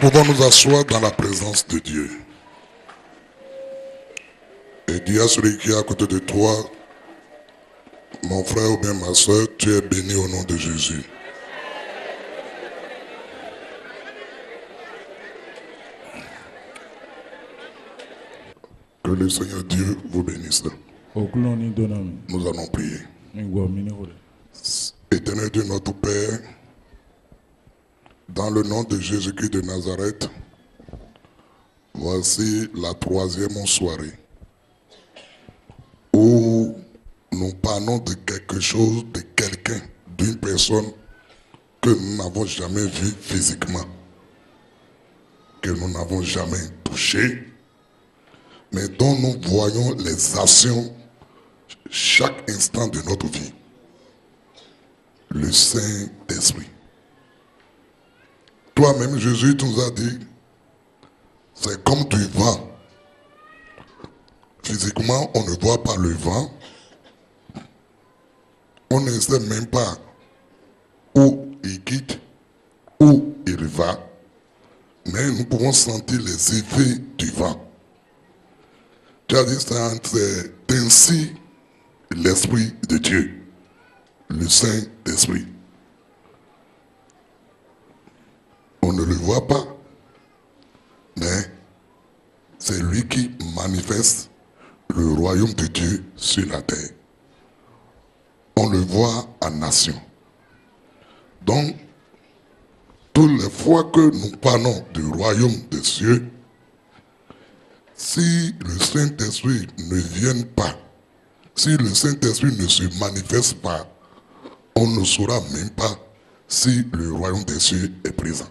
pouvons nous asseoir dans la présence de Dieu. Et dire à celui qui est à côté de toi, mon frère ou bien ma soeur, tu es béni au nom de Jésus. Que le Seigneur Dieu vous bénisse. Nous allons prier. Éternel Dieu notre Père, dans le nom de Jésus-Christ de Nazareth, voici la troisième soirée où nous parlons de quelque chose, de quelqu'un, d'une personne que nous n'avons jamais vue physiquement, que nous n'avons jamais touché, mais dont nous voyons les actions chaque instant de notre vie. Le Saint-Esprit. Toi-même, Jésus, tu nous as dit, c'est comme du vent. Physiquement, on ne voit pas le vent. On ne sait même pas où il quitte, où il va. Mais nous pouvons sentir les effets du vent. Tu as dit, c'est ainsi l'Esprit de Dieu, le Saint-Esprit. On ne le voit pas, mais c'est lui qui manifeste le royaume de Dieu sur la terre. On le voit en nation. Donc, toutes les fois que nous parlons du royaume des cieux, si le Saint-Esprit ne vient pas, si le Saint-Esprit ne se manifeste pas, on ne saura même pas si le royaume des cieux est présent.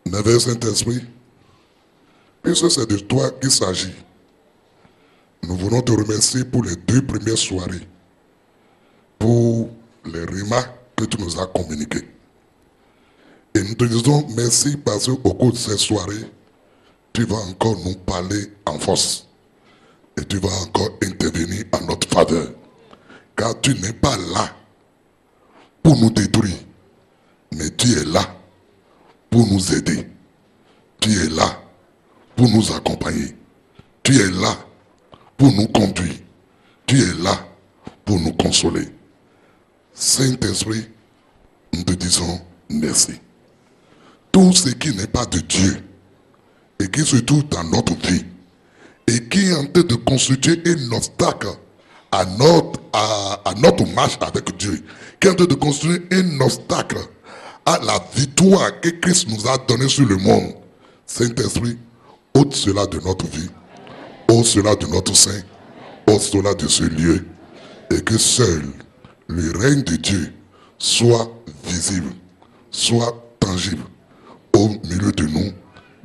Merveilleux Saint-Esprit, puisque c'est de toi qu'il s'agit, nous voulons te remercier pour les 2 premières soirées, pour les remarques que tu nous as communiquées. Et nous te disons merci parce qu'au cours de ces soirées, tu vas encore nous parler en force. Et tu vas encore intervenir en notre faveur. Car tu n'es pas là pour nous détruire, mais tu es là pour nous aider. Tu es là pour nous accompagner. Tu es là pour nous conduire. Tu es là pour nous consoler. Saint-Esprit, nous te disons merci. Tout ce qui n'est pas de Dieu et qui se trouve dans notre vie et qui est en train de constituer un obstacle à notre marche avec Dieu, qui est en train de constituer un obstacle à la victoire que Christ nous a donnée sur le monde. Saint-Esprit, ôte cela de notre vie, ôte cela de notre sein, ôte cela de ce lieu, et que seul le règne de Dieu soit visible, soit tangible au milieu de nous,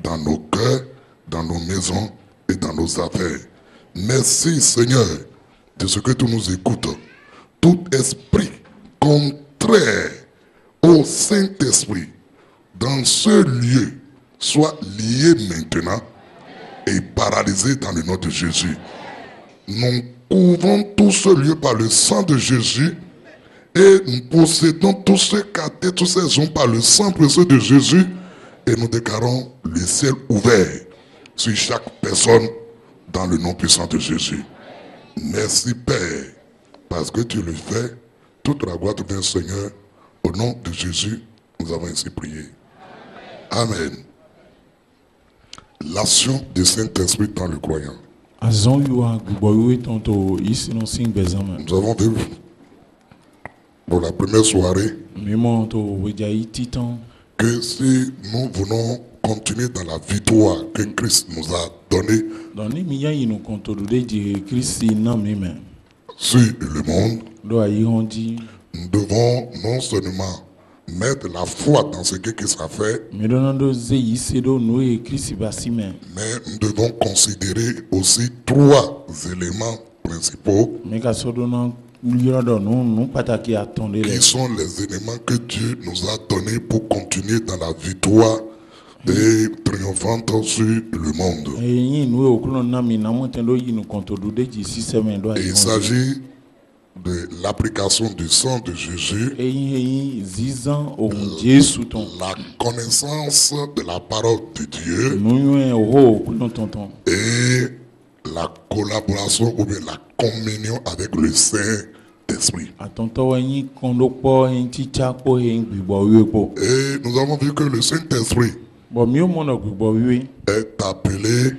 dans nos cœurs, dans nos maisons et dans nos affaires. Merci Seigneur de ce que tu nous écoutes. Tout esprit contraire au Saint-Esprit dans ce lieu soit lié maintenant et paralysé dans le nom de Jésus. Nous couvrons tout ce lieu par le sang de Jésus et nous possédons tous ces quartiers, tous ces hommes par le sang précieux de Jésus et nous déclarons le ciel ouvert sur chaque personne dans le nom puissant de Jésus. Merci Père, parce que tu le fais. Toute la gloire te vient Seigneur. Au nom de Jésus, nous avons ainsi prié. Amen. L'action du Saint-Esprit dans le croyant. Nous avons vu pour la première soirée que si nous voulons continuer dans la victoire que Christ nous a donnée sur le monde, nous devons non seulement mettre la foi dans ce que Christ a fait, mais nous devons considérer aussi 3 éléments principaux qui sont les éléments que Dieu nous a donnés pour continuer dans la victoire et triomphante sur le monde. Et il s'agit de l'application du sang de Jésus, la connaissance de la parole de Dieu et la collaboration ou bien la communion avec le Saint-Esprit. Et nous avons vu que le Saint-Esprit est appelé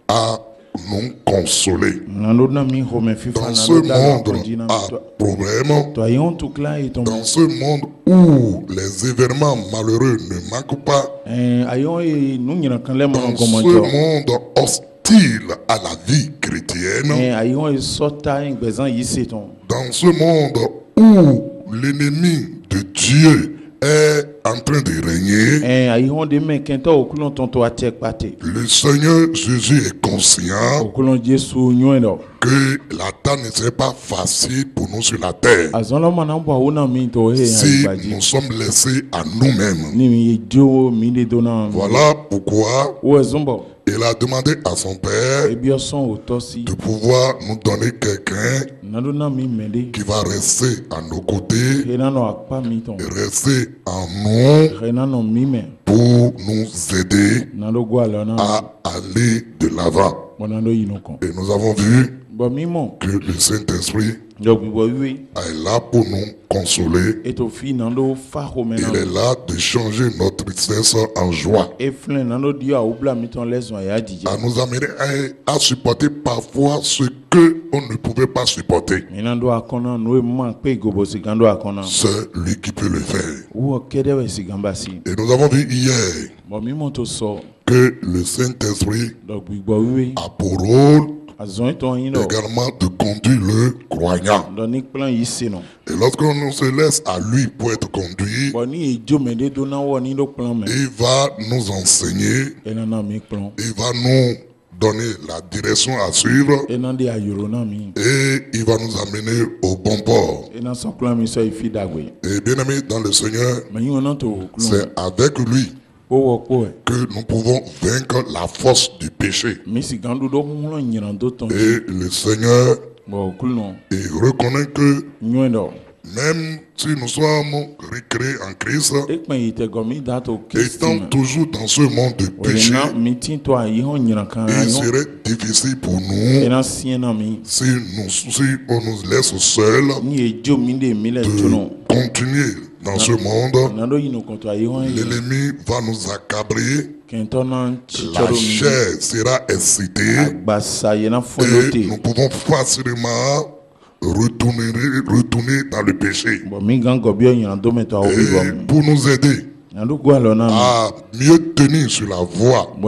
à nous consoler. Dans ce monde à problème, dans ce monde où les événements malheureux ne manquent pas, dans ce monde hostile à la vie chrétienne, dans ce monde où l'ennemi de Dieu est en train de régner, le Seigneur Jésus est conscient que la tâche ne serait pas facile pour nous sur la terre si nous sommes laissés à nous-mêmes. Voilà pourquoi il a demandé à son Père de pouvoir nous donner quelqu'un qui va rester à nos côtés et rester en nous pour nous aider à aller de l'avant. Et nous avons vu que le Saint-Esprit est là pour nous consoler. Il est là de changer notre tristesse en joie. À nous amener à supporter parfois ce qu'on ne pouvait pas supporter. C'est lui qui peut le faire. Et nous avons vu hier que le Saint-Esprit a pour rôle également de conduire le croyant. Et lorsqu'on se laisse à lui pour être conduit, il va nous enseigner, il va nous donner la direction à suivre et il va nous amener au bon port. Et bien aimé dans le Seigneur, c'est avec lui que nous pouvons vaincre la force du péché. Et le Seigneur, il reconnaît que même si nous sommes recréés en Christ, étant toujours dans ce monde de péché, il serait difficile pour nous, si on nous laisse seuls, de continuer dans ce monde. L'ennemi va nous accabler, la chair sera excitée et nous pouvons facilement retourner dans le péché. Et pour nous aider à mieux tenir sur la voie et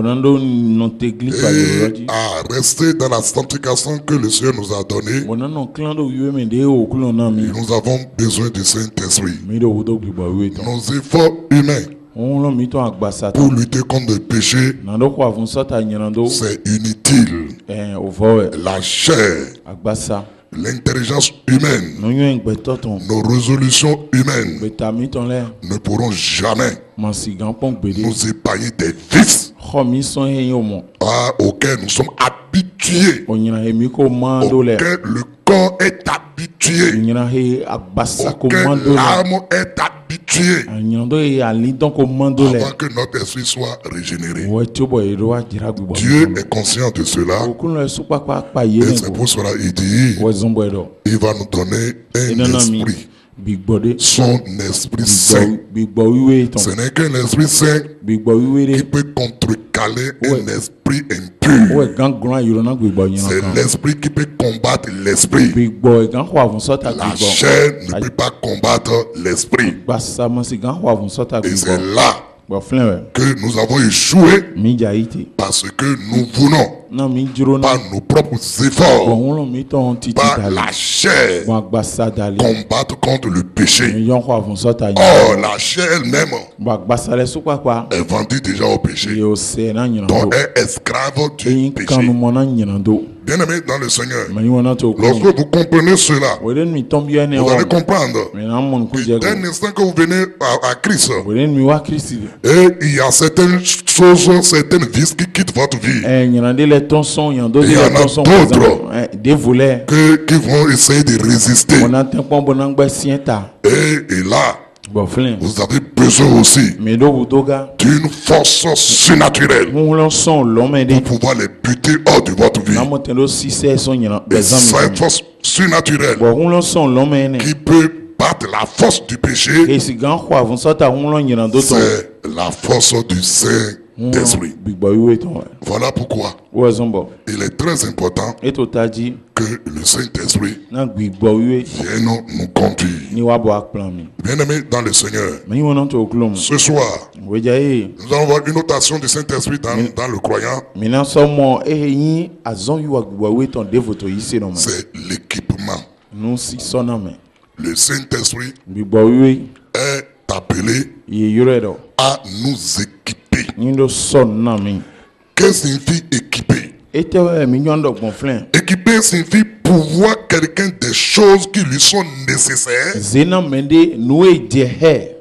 à rester dans la sanctification que le Seigneur nous a donnée, nous avons besoin du Saint-Esprit. Nos efforts humains pour lutter contre le péché, c'est inutile. La chair, l'intelligence humaine, nos résolutions humaines ne pourront jamais nous épargner des vices auxquels nous sommes habitués, auxquels le corps est habitué, auxquels l'âme est habituée, avant que notre esprit soit régénéré. Dieu est conscient de cela et c'est pour cela qu'il dit il va nous donner un esprit, son Esprit Saint. Ce n'est qu'un Esprit Saint qui peut contrecaler un esprit impur. C'est l'esprit qui peut combattre l'esprit. La chair ne peut pas combattre l'esprit. Et c'est là que nous avons échoué parce que nous voulons par nos propres efforts, par la chair, combattre contre le péché. Or, la chair elle-même est vendue déjà au péché. Donc, elle est esclave du péché. Bien-aimés dans le Seigneur, Mais you want to lorsque vous comprenez cela, within me tomb you vous allez comprendre. mais non mon Dès l'instant que vous venez à Christ, within me wa Christ et il y a certaines choses, certaines vices qui quittent votre vie, il y en a des tonsons, il y en a Il y en a d'autres. des volets qui vont essayer de résister. on a un point bon anglais sienta Et là, bon flin vous avez besoin aussi mais do butoga d'une force surnaturelle on lançons l'homme des pour pouvoir les buter hors de votre vie. na motendo si c'est son y en Et cette force surnaturelle bon on lançons l'homme qui peut battre la force du péché, et si grand quoi vont sortir on l'on y en d'autres c'est la force du Saint-Esprit. big boy we ton Voilà pourquoi ouais zombo il est très important et to taji que le Saint-Esprit na big boy we vienne nous conduire. ni wa bo ak plan mi Bien-aimés dans le Seigneur, mais you want to clone ce soir, we jaye nous allons voir une notation du Saint-Esprit dans le croyant. mina somo yin azon you wa big boy we ton devoto yi se no ma C'est l'équipement. nous si sona me Le Saint-Esprit big boy we est appelé ye yuredo à nous équiper. nindo son na mi Qu'est-ce que signifie équiper? ete mi nyondo bon flin Équiper signifie pouvoir quelqu'un des choses qui lui sont nécessaires. zena mende nous de he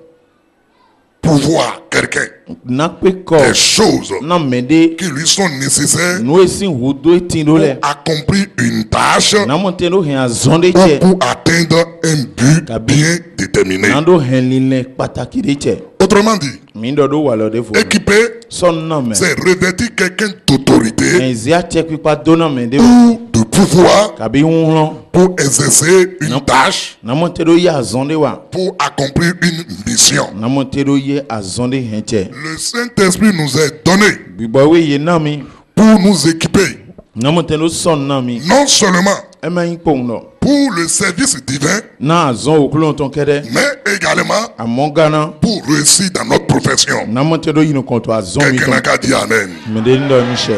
Pouvoir quelqu'un na pe ko des choses na mende qui lui sont nécessaires nous sin hudo etindo le pour accomplir une tâche na montendo hen azonde ou che pour atteindre un but bien déterminé. nando hen linle pataki de che Autrement dit, mindo do walo de fo équiper, son na me c'est revêtir quelqu'un d'autorité enzia che ku pa dona mende ou de pouvoir kabi hunlo pour exercer une tâche, na montendo ya azonde wa pour accomplir une mission. na montendo ye azonde hen che Le Saint-Esprit nous est donné bibo we ye na mi pour nous équiper, na montendo son na mi non seulement e ma yin pon no pour le service divin, na azon okulon ton kede mais également amongana pour réussir dans notre profession. na montendo yin ko to azon mi Quelqu'un ton n'a qu'à dire Amen. mende ndo mi she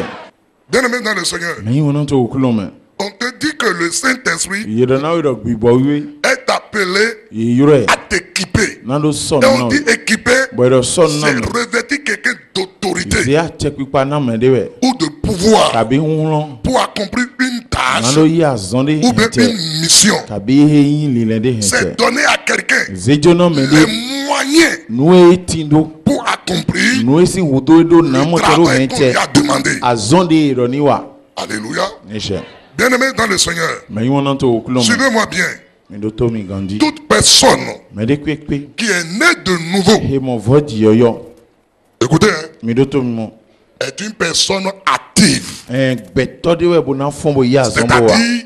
Bien-aimé dans le Seigneur, mais yin wono to okulon me on te dit que le Saint-Esprit ye da na we do bibo we est appelé ye yure à t'équiper. na do son Et on na dit équiper, boy do son na c'est me revêtir quelqu'un d'autorité zia che ku pa na mende we ou de pouvoir kabi hunlo pour accomplir une na tâche do ye azonde ou bien hen che une mission. kabi he yin lile de hen che C'est donner à quelqu'un zejo no mende les moyens nous etindo pour accomplir nous esi hudo do na le montendo travail hen qu'on che lui a demandé. azonde ro ni wa Alléluia. nishe Bien-aimé dans le Seigneur, mais yin wono to okulon me suivez-moi bien. mindo to mi gandi Toute personne mede kwekpe qui est née de nouveau, he mo vodi yoyo écoutez, hein, mindo to mi mo est une personne active, gbẹtọ de wẹ bo na fọn bo yi azọn bo wa c'est-à-dire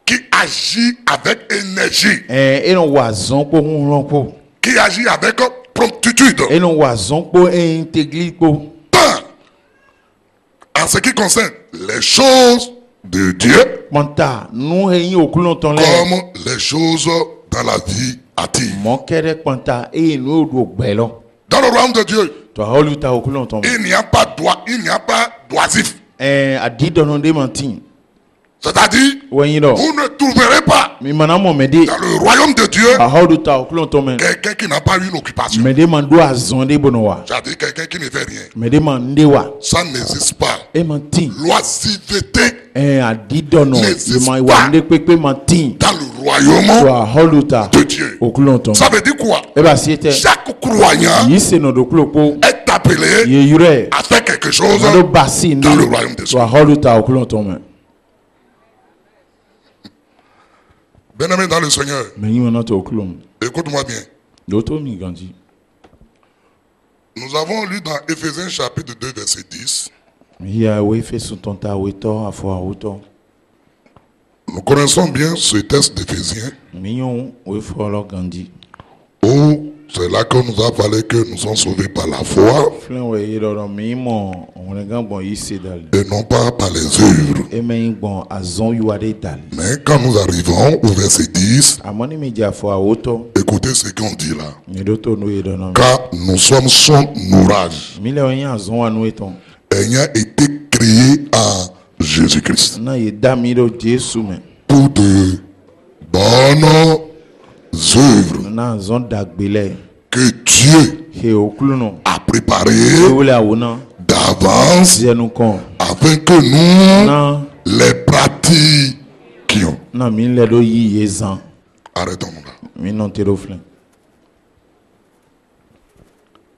qui agit avec énergie, enu wọ azọn kpo ŋlɔ kpo qui agit avec promptitude, enu wọ azọn kpo integri kpo tant en ce qui concerne les choses de Dieu kpɔnta nu eyin okulɔntɔn lɛ comme les choses dans la vie active. mɔkɛ ɖe kpɔnta eye nu o do gbɛ lɔ Dans le royaume de Dieu, tɔ awolu ta okulɔntɔn il n'y a pas d'oisif. adi dɔnɔ de ma ti C'est-à-dire, wɛnyi dɔ vous ne trouverez pas mi mana mɔ mɛ de dans le royaume de Dieu awolu ta okulɔntɔn mɛ quelqu'un qui n'a pas eu une occupation. mɛ de ma do azɔn de bono wa C'est-à-dire quelqu'un qui ne fait rien. mɛ de ma n de wa Ça n'existe pas. e ma ti L'oisiveté adi dɔnɔ N'existe ima pas. wa n de kpekpe ma ti dans le royaume tɔ awolu ta de Dieu. okulɔntɔn Ça veut dire quoi? e b'a se tɛ. Chaque croyant yi se nɔ do kulo kpo est appelé ye yurɛ à faire quelque chose na do basi dans le ndi royaume de Dieu. to a hɔlu ta o kulo tɔn mɛ Bien-aimé dans le Seigneur, mɛ yi wɔna to o kulo mɛ écoute-moi bien. do to mi ganji Nous avons lu dans Éphésiens chapitre 2 verset 10. mi ya wo efe suntɔn ta wo tɔ afɔ awo tɔ Nous connaissons bien ce texte d'Éphésiens mi yɔn wo efɔ lɔ ganji où c'est là que nous a fallu que nous sommes sauvés par la foi filɛ wo ye dɔrɔn mi mɔ ɔwɔn gan gbɔn yi se dali et non pas par les œuvres. e mɛ yi gbɔn azɔn yi wa de dali Mais quand nous arrivons au verset 10, amɔ ni mi dza afɔ awo tɔ écoutez ce qu'on dit là. mi do to nu ye dɔrɔn Car nous sommes son ouvrage, mi lɛ wo yin azɔn wa nu ye tɔn ayant été créés en Jésus-Christ na ye da mi do jesu mɛ pour de bonnes œuvres na azɔn dagbe lɛ que Dieu he o kulo nɔ. a préparées Ewele awona d'avance zenu kon afin que nous na les pratiquions. Na mi le do yi yezan. Arrêtons là. Mi non te do flen.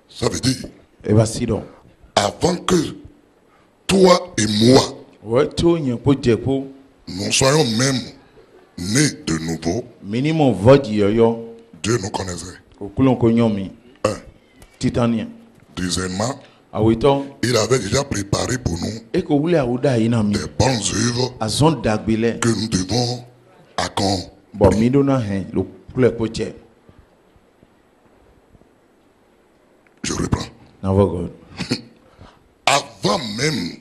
Ça veut dire, E ba si do. avant que toi et moi, Ouais, to yen po je po. nous soyons même nés de nouveau, Minimum vodi yo. Dieu nous connaissait. Okulon ko nyomi. Un. Titania. Deuxièmement, Awiton. il avait déjà préparé pour nous E ko wule awuda ina mi. des bonnes œuvres Azon dagbele. que nous devons accomplir. Bon mi do na hen lo kule ko je. Je reprends. Na vo God. Avant même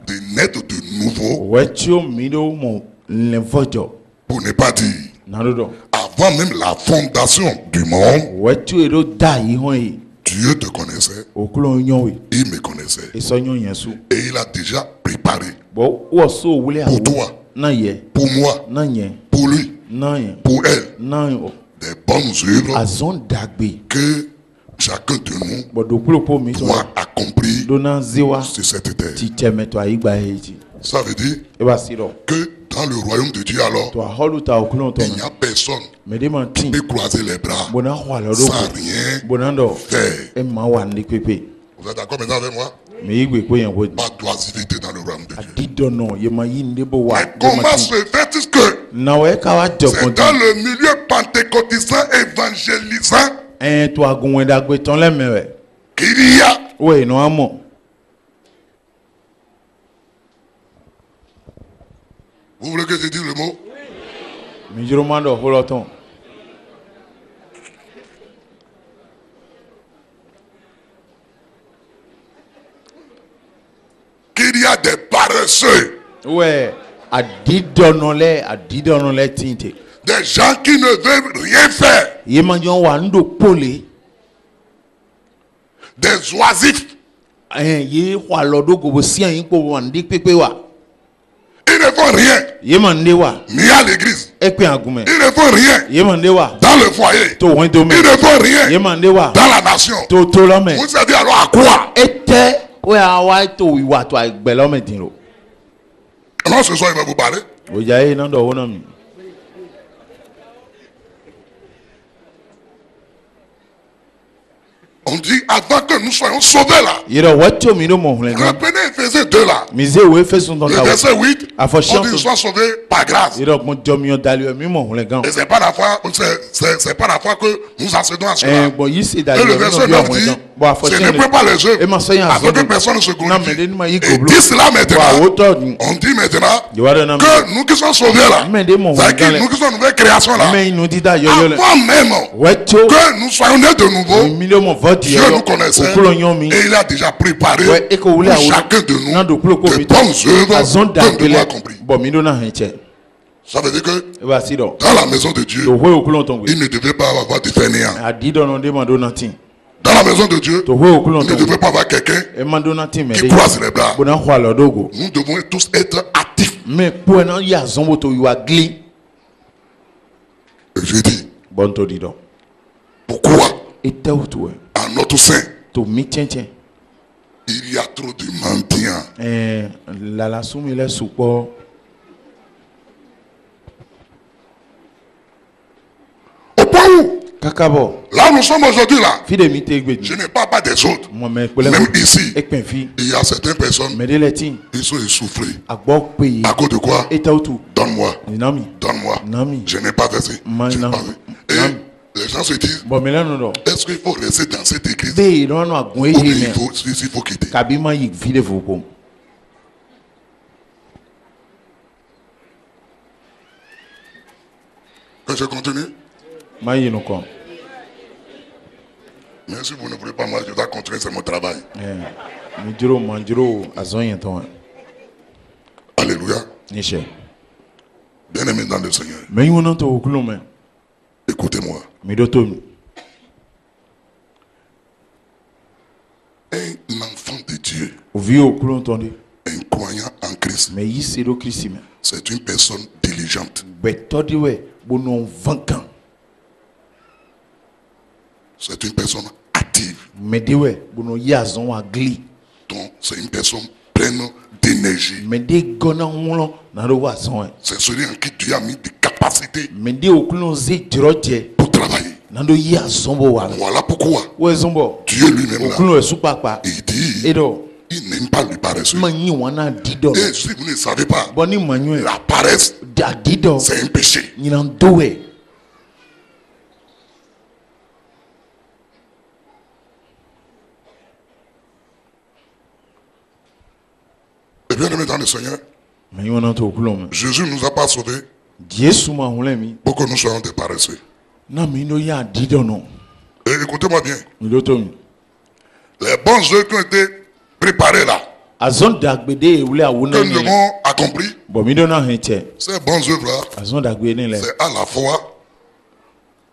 de naître de nouveau, Ouais, tu mi do mo le vojo. pour ne pas dire, Na do do. avant même la fondation du monde, Ouais, tu e do da yi hon yi. Dieu te connaissait, Okulon nyowe. il me connaissait. E so nyon yen su. Et il a déjà préparé Bon, wo so wule pour awu. toi, Na ye. pour moi, Na ye. pour lui, Na ye. pour elle, Na ye. des bonnes œuvres Azon dagbe. que chacun de nous Bon, do kulo po mi so. doit accomplir Do na zewa. sur cette terre. Ti cheme to ayigba heji. Ça veut dire E ba si do. que dans le royaume de Dieu, alors, To a holu ta okulon to. il n'y a personne Me de man qui tin. peut croiser les bras Bona hwala do. sans rien Bona do. faire. E ma wa ndi pepe. Vous êtes d'accord maintenant avec moi? Me igwe ko yen wo. Pas d'oisiveté dans le royaume de Dieu. Didono ye ma yinde bo wa. Mais comment se fait-il que Na we ka wa c'est jokon. dans le milieu pentecôtisant évangélisant To agun we dagbe ton le mewe. qu'il y a We no amo. Vous voulez que je dise le mot? Mi jiro mando holoton. Qu'il y a des paresseux, Ouais, adidono le tinte. des gens qui ne veulent rien faire, Ye manjon wa ndo pole. des oisifs. Ye wa lodo go bo sian yin po wa ndi pepe wa. Ils ne font rien, Ye mande wa. ni à l'église. E pe agumen. Ils ne font rien Ye mande wa. dans le foyer. To won do me. Ils ne font Ye rien mande wa. dans la nation. To lo me. Vous savez alors à quoi? Ete we awa to iwa to agbe lo me din lo. Non, ce soir, il va vous parler. O ja e na do wona mi. On dit avant que nous soyons sauvés là. Ye do wacho mi do mo hun le gan. Reprenez Éphésies 2 là. Mi ze we fe sun ton Le ta. verset 8. Afo On dit chance. qu'ils soient sauvés par grâce. Ye do mo jomi o dalio mi mo hun le gan. Et c'est pas la foi, c'est pas la foi que nous accédons à cela. Bon yi se Et dalio le mi verset no 9 bi dit, gan. Bon afo ce chance. n'est pas les œuvres, E ma so yan afin que azo. personne ne se Na me de glorifie. ni ma yi Et goblo. dit cela Wa maintenant. woto ni. On dit maintenant Ye wa do na mi. que nous qui sommes sauvés là, Me de mo hun c'est-à-dire gan que le. nous qui sommes nouvelle création là, Me inu dida yo yo le. avant même Wacho. que nous soyons nés de nouveau, Million mo voti Dieu yo. nous connaissait Okulo nyomi. et il a déjà préparé Ouais, et que vous voulez pour avoir- chacun de nous Nan do kulo ko des mi to. bonnes œuvres Azon que nous devons dagbele. accomplir. Bon mi do na hen che. Ça veut dire que E ba si do. dans la maison de Dieu, To ho okulo ton we. il ne devait pas avoir de fainéant. Adidono de mando na tin. Dans la maison de Dieu, To ho okulo il ne ton we. devait pas avoir quelqu'un E mando na tin me qui de. croise les bras. Bona hwa lo dogo. Nous devons tous être actifs. Me po na ya zon to you agli. Et je dis, Bon to di do. pourquoi E te utu we. en notre sein, To mi chen chen. il y a trop de mendiants? La sumi le supo. Au point où, Kakabo. là où nous sommes aujourd'hui là, Fi de mi te gbe je ni. ne parle pas des autres. Mo me pele. Même ici, E pen fi. il y a certaines personnes, Me de le tin. ils sont essoufflés. Agbo pe. À cause de quoi? E te utu. Donne-moi, Ni na mi. donne-moi. Nami. Je n'ai pas versé. Man, Je n'ai non. pas versé. Non. Et les gens se disent, Bon me lanu do. est-ce qu'il faut rester dans cette église Be no no agun ou e bien me. il faut quitter? Kabi ma yi vide vo ko. Que je continue? Ma yi no kon. Mais si vous ne voulez pas, moi je dois continuer, c'est mon travail. Mi jiro man jiro azon yen ton. Alléluia. Ni she. Bien aimé dans le Seigneur, Me yi no to okulo me. écoutez-moi. Mi do to mi. Un enfant de Dieu, O vi okulo ton de. un croyant en Christ, Me yi se do Christ me. c'est une personne diligente. Be to di we bo no vankan. C'est une personne active. Me de we bo no yi azon agli. Donc c'est une personne pleine d'énergie. énergie. Mais des gona wolo na do wa son. C'est celui en qui Dieu a mis des capacités Mais des okulon ze droje pour travailler. na do ya sombo wa. Voilà pourquoi We sombo. Dieu lui-même là, Okulon esu papa. il dit, Edo il n'aime pas le paresseux. manyi wana dido. Et si vous ne savez pas, Boni manyu la paresse, da dido. c'est un péché. Nyina dowe. Et bien aimé dans le Seigneur, Manyi wana to okulon. Jésus ne nous a pas sauvés Jesu ma hulemi. pour que nous soyons des paresseux. Na mi no ya dido no. Et écoutez-moi bien, Mi do to mi. les bons œuvres qui ont été préparés là, Azon dagbede ewule awuna que nous ni. avons accomplis, Bo mi do na henche. ces bonnes œuvres là, Azon dagbe ni le. c'est à la fois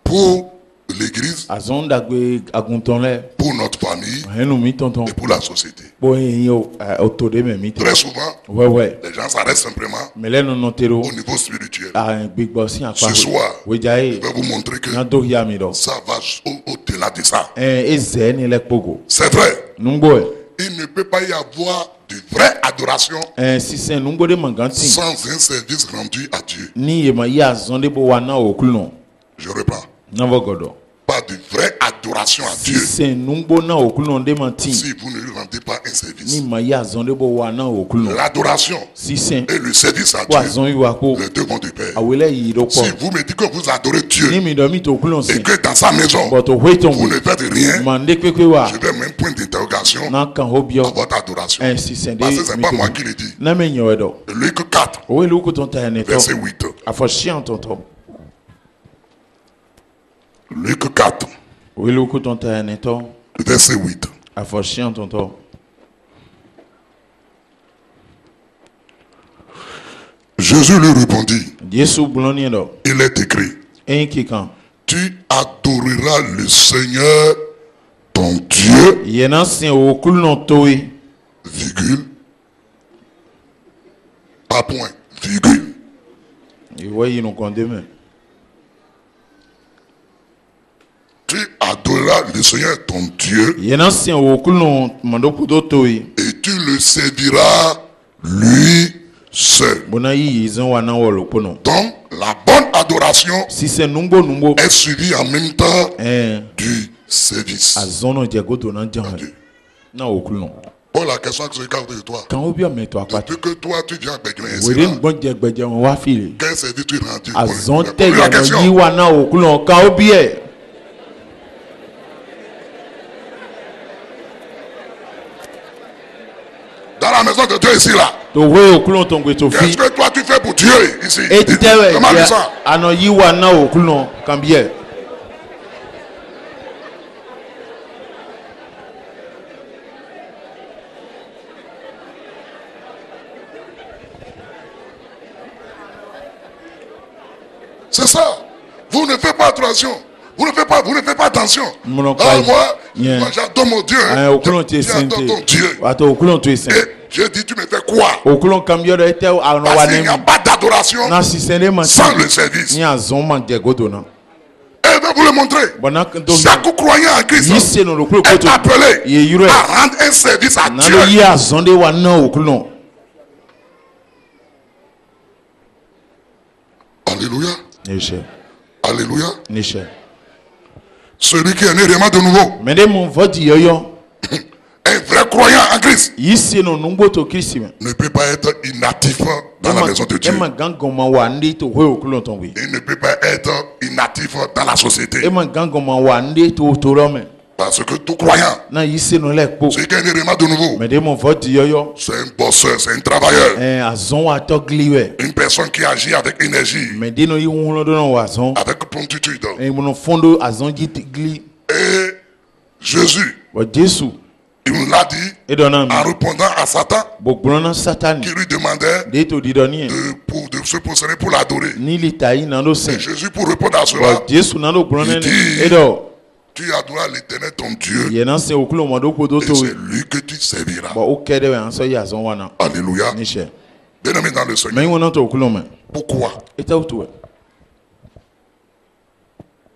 pour l'église, Azon dagbe aguntan le. pour notre famille Henu mi tonton. et pour la société. Bo yin o to de me mi te. Très souvent, Ouais. les gens s'arrêtent simplement Mais là non tero au niveau spirituel. a gbigbo si apa. Ce soir, We jae je vais vous montrer que na do ya mi do. ça va au-delà de ça. Eze ni le pogo. C'est vrai, Nungbo il ne peut pas y avoir de vraie adoration si sen nungbo de manganti. sans un service rendu à Dieu. Ni e ma ya zon de bo wana okulon. Je reprends. Na vogodo. Pas de vraie adoration à Si Dieu sen nungbo na okulon de manti. si vous ne lui rendez pas un Ni service. ma ya zon de bo wana okulon. L'adoration Si sen et le service à wa Dieu, zon yu ako les deux vont de pair. awele yi do ko. Si vous me dites que vous adorez Dieu Ni mi do mi to okulon et si. que dans sa maison, But o hwe vous tongo. ne faites rien, Mande kwekwe wa je vais même point d'interrogation na kan hobio. à votre adoration. Si sen de Parce que ce n'est mi pas to. moi qui le dis. Na me nyo edo. Luc 4, O lu ko ton ta ne to. verset 8. Afo chien tonton. Luc 4, O lu ko ton ta ne to. verset 8. Afo chien tonton. Jésus lui répondit, Yesu bloni do. il est écrit, En kikan. tu adoreras le Seigneur ton Dieu, Yena sin okulon toyi. virgule, pas point, virgule. Iwe yi no konde me. Tu adoreras le Seigneur ton Dieu Yena sin okulon mando kudo toyi. et tu le serviras lui seul. Bona yi izon wana wolo pono. Donc, la bonne adoration Si c'est numbo est suivie en même temps du service. azono jegoto na jan. Dieu. Na okulon. Bon, la question que je garde de toi, Kan obi o meto akwati. depuis que toi tu viens avec Wele nous, ngbon je gbeje won wa file. quel service tu rends Dieu? Azon te Pose la ya no yi question. wana okulon kan obi e. Dans la maison de Dieu ici, là, To we okulon ton gbe to qu'est-ce fi. que toi tu fais pour Dieu ici? Etewe Comment ya dis ça? ano yi wana okulon kan biye. C'est ça. Vous ne faites pas attention. Vous ne faites pas attention. Mon Ah, oncle, yeah. moi j'adore mon Dieu. Ay okulon te J'adore sente. ton Dieu. Wato okulon to esen. Et Dieu dit, tu me fais quoi? Okulon kan biye do ete ano Parce qu'il wane n'y a mi. pas d'adoration Na si sene man. sans le service. Ni azon man jegoto na. Et je vais vous le montrer. Bona do Chaque croyant en Christ yi se no okulo est koto. appelé Ye yure. à rendre un service à Na Dieu. do yi azon de wana okulon. Alléluia. Nishe. Alléluia. Nishe. Celui qui est né réellement de nouveau, Mede mon voti yoyo. un vrai croyant en Christ, Yi se no nungbo to Kristi me. ne peut pas être inactif dans la maison de Dieu. Ema gangoma wa ndi to we okulon ton we. Il ne peut pas être inactif dans la société. Ema gangoma wa ndi to rome. Parce que tout croyant, Na yi se no le po. celui qui est né réellement de nouveau, Mede mon voti yoyo. c'est un bosseur, c'est un travailleur. Azon wa to gliwe. Une personne qui agit avec énergie, Mede no yi won do no wa azon. avec promptitude. Mon fondo azon ji gli. Et Jésus, Wa Jesu. il nous l'a dit E do na mi. en répondant à Satan Bogbona satani. qui lui demandait De to di do ni. de se positionner pour l'adorer. Ni litayi na do Et sen. Jésus, pour répondre à Wa cela, Jesu na do gbona Il ne. dit- E do. tu adoreras l'Éternel ton Dieu Ye na se okulo mo do ko do et to. c'est lui que tu serviras. Ba o kede we anso ya azon wana. Alléluia. Nishe. Bien aimé dans le Seigneur. Mais wona to okulo me. Pourquoi Eta utu.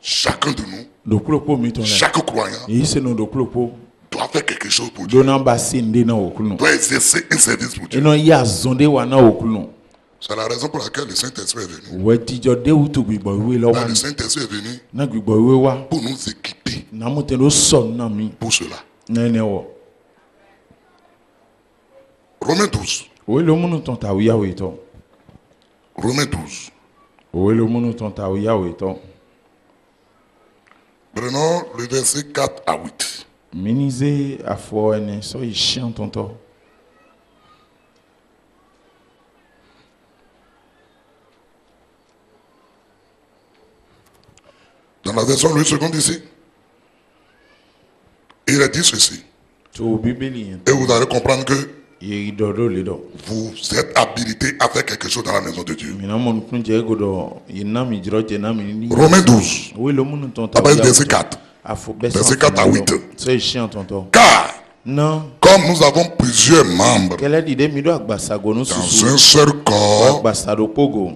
chacun de nous, Do kulo po mi to na. chaque croyant, Yi se no do kulo po. doit faire quelque chose pour Dieu. dona ba sende na okulu Doit exercer un service pour Dieu. eno ya zonde wa na okulu C'est la raison pour laquelle le Saint-Esprit est venu. weti jo de utu gbigbo iwe lo Là, wa le Saint-Esprit est venu na gbigbo iwe wa pour nous équiper na mo te no son na mi pour cela. na ene wo Romains 12. we lo munu ton ta wiya we to Romains 12. we lo munu ton ta wiya we to Prenons le verset 4 à 8. minize afo ene so ishian tonto Dans la version Louis II ici, il a dit ceci. to bibeli Et vous allez comprendre que ye dodo le do vous êtes habilité à faire quelque chose dans la maison de Dieu. mina mon kunje godo yina mi jiro je na mi ni Romains 12, we lo munu ton ta à partir du verset 4. afo Verset 4 à 8. so ishian tonto Car, non comme nous avons plusieurs membres kele di de mi do agbasago no dans susu un seul corps, agbasado pogo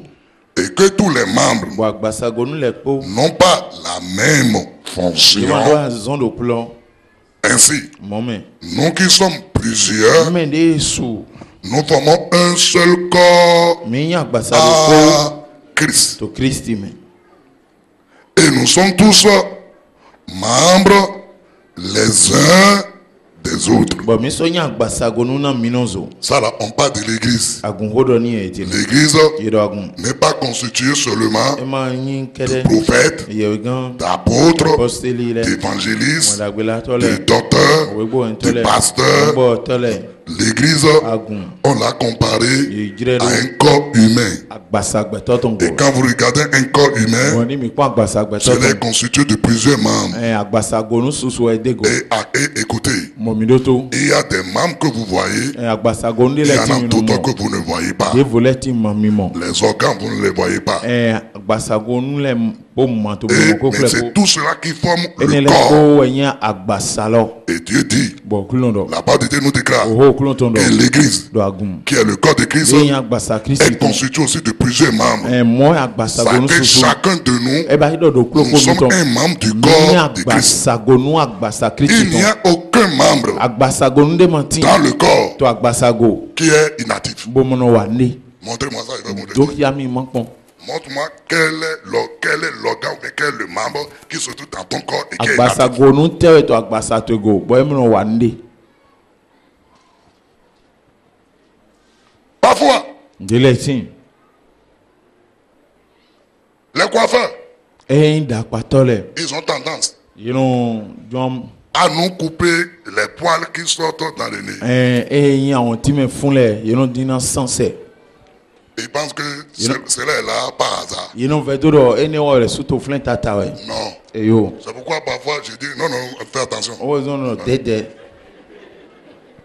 et que tous les membres bo agbasago nu le po n'ont pas la même ye fonction, ma do azon do plan ainsi, momen nous qui sommes plusieurs, men de su nous formons un seul corps mi ya agbasado po à Christ. to Christi me Et nous sommes tous membres les uns des autres. bo mi so ya agbasago nu na minozo Ça là, on parle de l'église. agun hodo ni eti L'église ye do agun n'est pas constituée seulement e ma yin de kede prophètes, ye gan d'apôtres, apostoli le d'évangélistes, modagbela to de le docteurs, wegbo en to de le pasteurs. bo to le L'église, agun on l'a comparée ye jire à do un corps humain. agbasagbeto ton Et go quand vous regardez un corps humain, won ni mi po agbasagbeto cela est ton constitué de plusieurs membres. agbasago nu susu edego Et écoutez, mo mi do to il y a des membres que vous voyez, agbasago nu il y le en ti a mi no d'autres mo que vous ne voyez pas. de voleti mo mi mo Les organes, vous ne les voyez pas. agbasago nu le po mo to Et, mo ko mais kle c'est ko tout cela qui forme ene le le corps. ko enya agbasalo Et Dieu dit, bo kulon do la parole de Dieu nous déclare oho kulon ton do que l'église, do agun qui est le corps de Christ, enya agbasa Christi est ton constituée aussi de plusieurs membres. mo agbasago nu Que susu chacun de nous, e ba do kulo nous ko mi sommes ton un membre du ni corps de Christ. agbasago nu agbasa Christi Il n'y ton a aucun membre agbasago nu de mantin dans le corps to agbasago qui est inactif. bo mo no wa ne Montrez-moi ça, je vais montrer. donc ya mi mo pon Montre-moi quel est l'organe ou quel est le membre qui se trouve dans ton corps et qui est inactif. agbasago nu tewe to agbasa to go bo e mo no wa ne Parfois, dele tin les coiffeurs, e da patole ils ont tendance you know jom à nous couper les poils qui sortent dans le nez. yin àwọn tí me fún le you know dina sanse Ils pensent que cela est là par hasard. you know vedo do ene wo re suto flint tata we Non. e yo C'est pourquoi parfois je dis non, fais attention. always on dede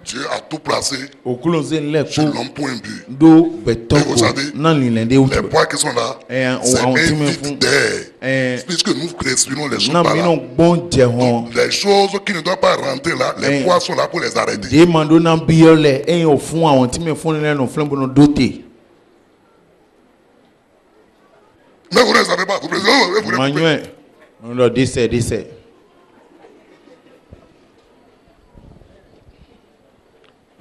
Dieu a tout placé okulon ze le sur ko l'homme point but. do beto Et vous ko savez, na lilende Les utu poils qui sont là, c'est on un dit, mais vide vous- d'air. Puisque nous respirons les choses na par mi là. no gbon je hon Les choses qui ne doivent pas rentrer là, les poils sont là pour les arrêter. de mando na biole en o fún àwọn tí me fún le no flem bono dote Mais vous ne savez pas. Vous ne savez pas. manuel on lo dise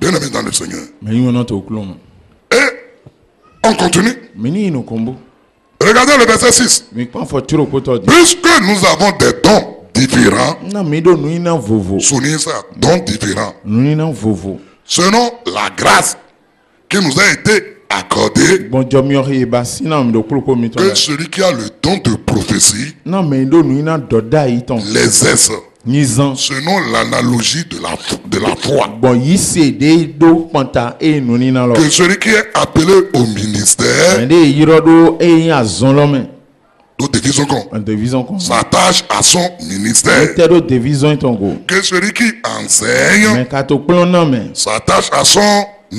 Bien aimé dans le Seigneur. mais you not okulon Et on continue. me ni no kombo Regardez le verset 6. mi pa for tiro ko to di Puisque nous avons des dons différents, na mi do nu ina vovo soulignez ça, dons différents, nu ina vovo selon la grâce qui nous a été accordée, bon jomi ohe ba sina mi do kulo ko mi to que celui qui a le don de prophétie na me do nu ina doda yi ton l'exerce nizan selon l'analogie de la foi. bon yi se de do panta e nu ni na lo Que celui qui est appelé au ministère, me de yiro do e azon lo me nous divisons comme, en division kon s'attache à son ministère. te do division ton go Que celui qui enseigne me ka to kulo na me s'attache à son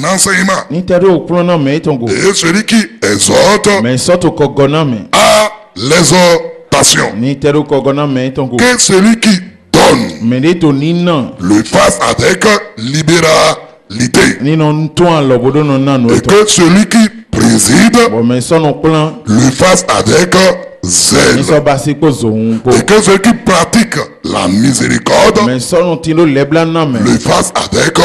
enseignement. ni te do kulo na me ton go Et celui qui exhorte me so to kogo na me à l'exhortation. ni te do kogo na me ton go Que celui qui donne me de to ni na le fasse avec libéralité. ni no to an lo bodo no na no Et to que celui qui préside bon me so no plan le fasse avec zèle. Niso basi ko zohun ko. Et que ceux qui pratiquent la miséricorde Mais sonu ti lo lebla na me. le fassent avec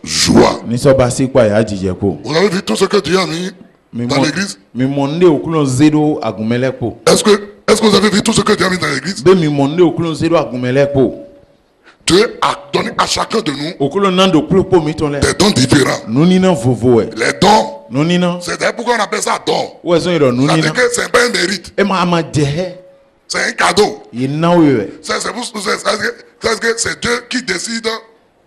joie. Niso basi ko ya jije ko. Vous avez vu tout ce que Dieu a mis dans l'église? Mi monde okulon zero agumele ko. Est-ce que vous avez vu tout ce que Dieu a mis dans l'église? Be mi monde okulon zero agumele ko. Dieu a donné à chacun de nous Okulon nando kulo po mi ton le. des dons différents. Nunina vovo e. Les dons, Nunina. c'est d'ailleurs pourquoi on appelle ça don. Wo zo iro nunina. C'est-à-dire que c'est pas un mérite, E ma ama jehe. c'est un cadeau. Ye na we. C'est Dieu qui décide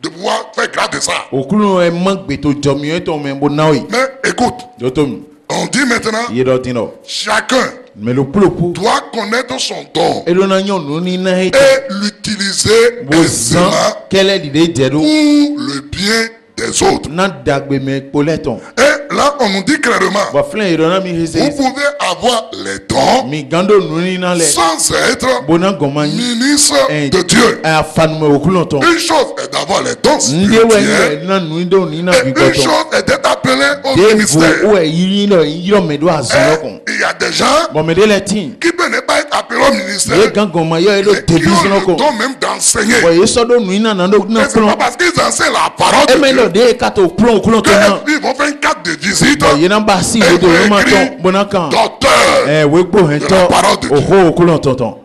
de pouvoir faire grâce de ça. Okulon e magbe to jomi e to me bo na we. Mais écoute, Jo to mi. on dit maintenant, Ye do tino. chacun Me lo kulo po. doit connaître son don E lo na nyon nunina e. et l'utiliser Bozan aisément kele di de jedo. pour le bien des autres. Na dagbe me poleton. Et là, on nous dit clairement, Ba flen iro na mi vous hese. pouvez avoir les dons Mi gando nunina le. sans être Bona gomani. ministre de Dieu. A fanu me okulon ton. Une chose est d'avoir les dons Nde we spirituels na nuindo ni na et une bigoton. chose est d'être appelé au Devo ministère. o e yiri no yiro me do azoro kon. Et il y a des gens Bon me de le tin. qui peuvent ne pas être appelés au Ye ministère, gangon ma yo e do mais qui debi ont sono le kon. don même d'enseigner. Bo ye so do nuina na do na Et c'est plon. pas parce qu'ils enseignent la parole E de me no Dieu de kato plon okulon ton na. qu'ils vont faire une carte de visite. Bo ye na ba si Et le do vous ma écrit ton bona kan. docteur, Eh we gbo hen de to. la parole de Dieu. Oho okulon ton ton.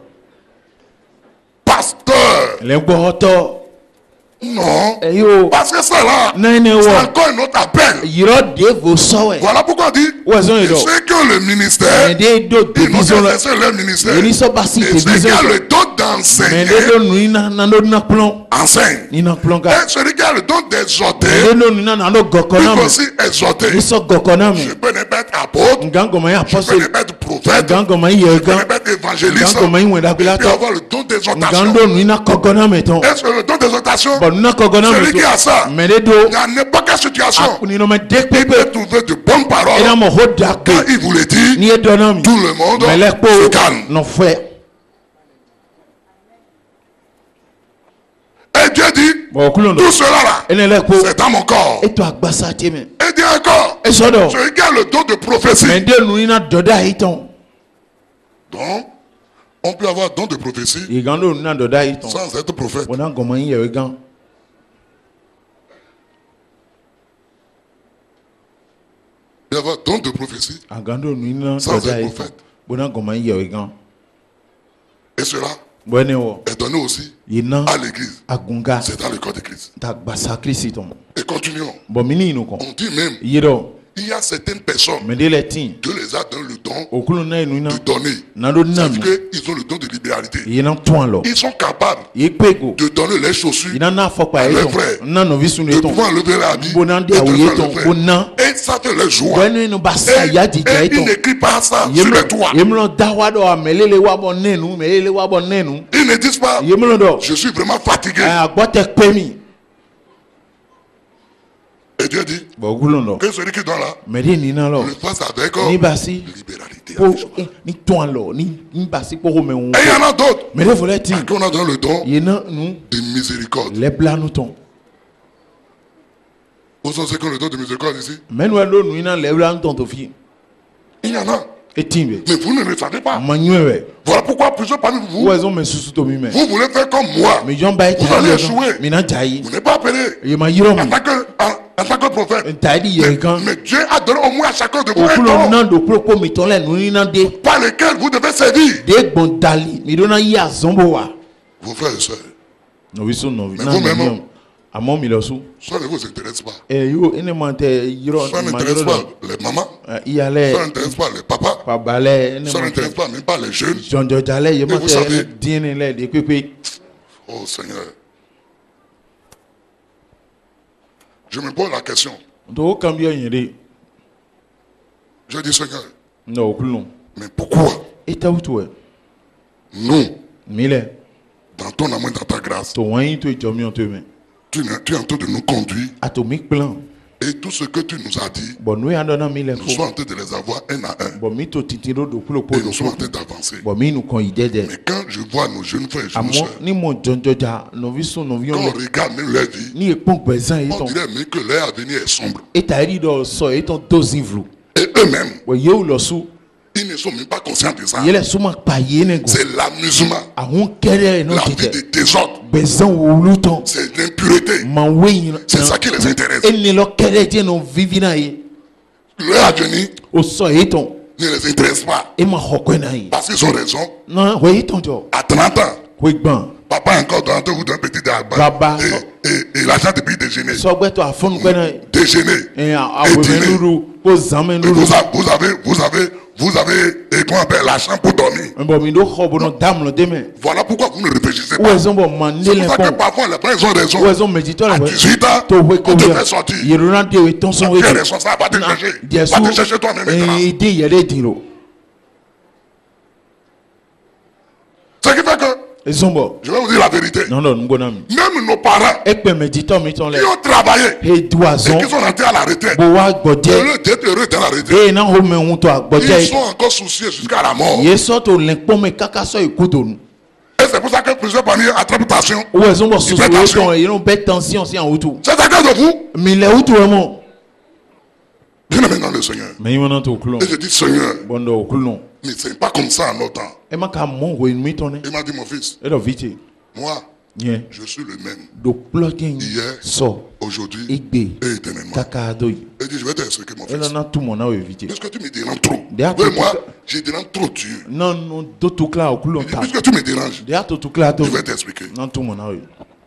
pasteur. Le gbo to. Non. E yo Parce que ça là, na ne c'est wo. encore un autre appel. Yiro devo so e. Voilà pourquoi on dit Wo zo que ido. ceux qui ont le ministère, Me de do ils n'ont debi sono. qu'à exercer leur ministère. Ye ni so ba si Et debi celui qui a sono. le don Me d'enseigner, de do nuina na do na plon. enseigne. Ni na plon ka. Et celui qui a le don d'exhorter, Me do nuina na do il gokona peut me. aussi exhorter. Ni so gokona me. Je peux ne pas être apôtre, Ngango ma ya je peux apostle. ne pas être prophète, Ngango ma ye je peux gan. ne pas être évangéliste, Ngango ma yi wenda et puis kulato. avoir le don d'exhortation. Ngando nuina kogona me ton. Est-ce que le don d'exhortation, Bon nuina kogona me celui qui a ça, ton. Me de do. dans n'importe quelle situation, Akuni no me il dekpepe. peut trouver de bonnes paroles. Ina mo ho dakpe. Quand il vous le dit, Ni e dona mi. tout le monde Me le se po. calme. No fe. Et Dieu dit, Bon okulondo. tout cela là, Ene le po. c'est dans mon corps. E to agbasa ti me. Et dit encore, E so do. celui qui a le don de Me prophétie. de nuina doda hiton. Donc, on peut avoir don de prophétie Igando nuina doda hiton. sans être prophète. Bona goma yi ye gan. Il y avoir don de prophétie. Agando nuina Sans doda être hiton. prophète. Bona goma yi ye gan. Et cela Bone wo. est donné aussi Yina à l'église. agunga. C'est dans le corps de Christ. Ta gbasa Kristi ton. Et continuons. Bon mini inu kon. On dit même, Yiro. il y a certaines personnes, Me de le tin. Dieu les a donné le don Okulo na nuina. de donner. Na do Ça nanu. veut dire qu'ils ont le don de libéralité. Yina ton lo. Ils sont capables Ye pego. de donner les chaussures, Yina na fokpa Le e ton. frère. Na no visu de ne ton. pouvoir lever la vie. Bonan de et de aouye faire ton. le frère. Bonan. Et ça te les joie. Bone no basa Et, ya di et ton. il n'écrit pas ça sur les toits. Yemlo dawa do amelele wa bon nenu, melele wa bon nenu. Ils ne disent pas, Yemlo do. je suis vraiment fatigué. Agbote pemi. Et Dieu dit Bo okulondo. que celui qui donne là, Me de ni na lo. le fasse avec Ni basi. libéralité. Po ni ton lo, ni basi po me un. Et il y en a d'autres Me de volet tin. à qui on a donné le don Yena nu de miséricorde. le bla nou ton. Vous savez qu'on a le don de miséricorde ici? Men we lo nu ina le bla nou ton to fi. Il y en a. E timbe. Mais vous ne le savez pas. Manywe. Voilà pourquoi plusieurs parmi vous, Ou ezon me susu to mi me. vous voulez faire comme moi. Me jon ba e Vous allez échouer. Me na jai. Vous n'êtes pas appelé Ye ma yiro en mi. tant que prophète. Ntadi ye kan. Mais Dieu a donné au moins à chacun de vous un Okulo don nan do propo mi ton le nu ina de. par lequel vous devez servir De gbon dali. Mi do na yi azombo wa. vos frères et sœurs. No visu no vi. Mais Na vous-même, mi. Amo mi lo su. Ça ne vous intéresse pas. Yo ene mante yiro Ça ma n'intéresse yiro pas do. les mamans. Iyale. Ça n'intéresse pas les papas. Pa bale ene Ça mante. n'intéresse pas même pas les jeunes. Jonjo jale ye Mais vous mante savez- dine le de pepe. Oh Seigneur. Je me pose la question. Do kambio yere. Je dis Seigneur, No okulo. mais pourquoi Eta utwe. nous, Mile. dans ton amour et dans ta grâce, To wan to jomi on to me. tu es en train de nous conduire Atomic plan. et tout ce que tu nous as dit, Bon nous ya dona mile nous sommes fo. en train de les avoir un à un. Bon mi to titiro do kulo po Et do. nous sommes en train d'avancer. Bon mi nu kon idede. Mais quand je vois nos jeunes frères et jeunes Amo sœurs, ni mo jonjo ja no visu no vi quand on. on regarde même leur vie, Ni epon bezan on eton. dirait même que leur avenir est sombre. Eta ri do so eton dozin vlu. Et eux-mêmes, Wo ye ou lo su. ils Ils ne sont même pas conscients de ça. yele suma pa yene go C'est l'amusement, ahun kere no la vie tete de désordre, bezan wuluton c'est l'impureté. ma weyin C'est ça qui les intéresse. eni lo kere je no vivina yi Leur avenir o so eton ne les intéresse pas. e ma hokwe na yi Parce qu'ils ont raison. na we eton jo À 30 ans, we gban papa est encore dans un petit Baba. et l'argent depuis déjeuner. so gbe to afun gbe na Déjeuner. e a Et we dîner. menuru ko zame Et nuru vous avez, et comment on appelle, l'argent pour dormir. bo mi do kho bono dam lo deme Voilà pourquoi vous ne réfléchissez o pas. ezon bo man C'est le pour ça que pon parfois les parents ils ont raison. o ezon medito À la 18 ans, to we on ko devrait ya sortir. yerona de we ton son Tu es we responsable, va te chercher. Jesu Va te chercher toi-même maintenant. e de yele dilo Ce qui fait que, ezon bo je vais vous dire la vérité, non non ngona mi même nos parents e pe medito mi ton le qui ont travaillé e et duazon qui sont rentrés à la retraite, bo wa gboje d'être heureux dans la retraite, e na ho me hun to ils agboje sont encore soucieux jusqu'à la mort. ye so to len pon me kaka so ikudonu Et c'est pour ça que plusieurs parmi eux attrapent tension. o ezon bo so so Hypertension. ton e no be tension si an wutu C'est à cause de vous. mi le wutu e mo Bien aimé dans le Seigneur. me yona to kulon Et je dis Seigneur, bondo kulon mais c'est pas comme ça en notre temps. e ma ka mo ho mi ton Il m'a dit mon fils, e do vite moi, ye je suis le même do plugin hier, so aujourd'hui igbe et éternellement. kaka do yi Il dit, je vais t'expliquer mon e fils. na tu mo na o vite Puisque tu me déranges trop. Des actes Oui, de- moi, je dérange trop Dieu. non non do to kla o kulon Il dit, ta puisque tu me déranges, de to kla to je vais t'expliquer. na tu mo na o